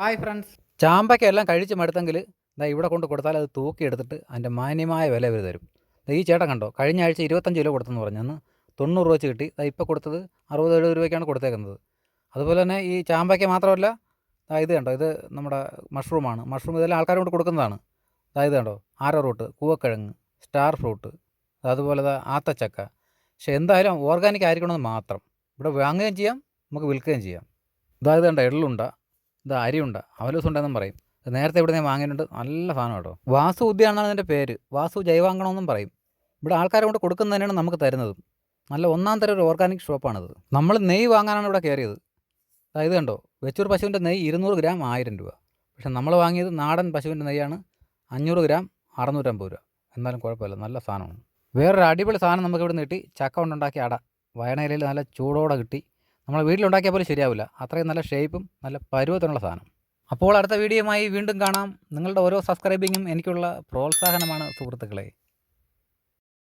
Hi friends, ചാമ്പയ്ക്കെല്ലാം കഴിച്ച് മടുത്തെങ്കിൽ ഇവിടെ കൊണ്ട് കൊടുത്താൽ അത് തൂക്കിയെടുത്തിട്ട് അതിൻ്റെ മാന്യമായ വില ഇവർ തരും. ഈ ചേട്ടൻ കണ്ടോ, കഴിഞ്ഞ ആഴ്ച 25 കിലോ കൊടുത്തെന്ന് പറഞ്ഞു, അന്ന് 90 രൂപ വെച്ച് കിട്ടി. ഇപ്പോൾ കൊടുത്തത് 60-70 രൂപയ്ക്കാണ് കൊടുത്തേക്കുന്നത്. അതുപോലെ തന്നെ ഈ ചാമ്പയ്ക്ക മാത്രമല്ല, ഇത് കണ്ടോ, ഇത് നമ്മുടെ മഷ്റൂമാണ്. മഷ്റൂം ഇതെല്ലാം ആൾക്കാർ കൊണ്ട് കൊടുക്കുന്നതാണ്. ഇത് കണ്ടോ, ആരോറൂട്ട്, കൂവക്കിഴങ്ങ്, സ്റ്റാർ ഫ്രൂട്ട്, അതുപോലെ ആത്തച്ചക്ക. പക്ഷേ എന്തായാലും ഓർഗാനിക് ആയിരിക്കണമെന്ന് മാത്രം. ഇവിടെ വാങ്ങുകയും ചെയ്യാം, നമുക്ക് വിൽക്കുകയും ചെയ്യാം. ഇത് കണ്ടോ, എള്ളുണ്ട, ഇത് അരിയുണ്ട, അവലൂസ് ഉണ്ടെന്നും പറയും. നേരത്തെ ഇവിടെ ഞാൻ വാങ്ങിയിട്ടുണ്ട്. നല്ല സാധനം കേട്ടോ. വാസു ഉദ്യാനാണ് അതിൻ്റെ പേര്. വാസു ജൈവാങ്കണമെന്നും പറയും. ഇവിടെ ആൾക്കാരെ കൊണ്ട് കൊടുക്കുന്നത് തന്നെയാണ് നമുക്ക് തരുന്നതും. നല്ല ഒന്നാം തരം ഒരു ഓർഗാനിക് ഷോപ്പാണിത്. നമ്മൾ നെയ്യ് വാങ്ങാനാണ് ഇവിടെ കയറിയത്. ഇത് കണ്ടോ, വെച്ചൂർ പശുവിൻ്റെ നെയ്യ് 200 ഗ്രാം 1000 രൂപ. പക്ഷെ നമ്മൾ വാങ്ങിയത് നാടൻ പശുവിൻ്റെ നെയ്യാണ്. 500 ഗ്രാം 650 രൂപ. എന്നാലും കുഴപ്പമില്ല, നല്ല സാധനമാണ്. വേറൊരു അടിപൊളി സാധനം നമുക്ക് ഇവിടെ നിന്ന് കിട്ടി. ചക്ക കൊണ്ടുണ്ടാക്കിയ അട. വയണയിലയിൽ നല്ല ചൂടോടെ കിട്ടി. നമ്മൾ വീട്ടിലുണ്ടാക്കിയ പോലും ശരിയാവില്ല, അത്രയും നല്ല ഷേപ്പും നല്ല പരുവത്തിനുള്ള സാധനം. അപ്പോൾ അടുത്ത വീഡിയോയുമായി വീണ്ടും കാണാം. നിങ്ങളുടെ ഓരോ സബ്സ്ക്രൈബിങ്ങും എനിക്കുള്ള പ്രോത്സാഹനമാണ് സുഹൃത്തുക്കളെ.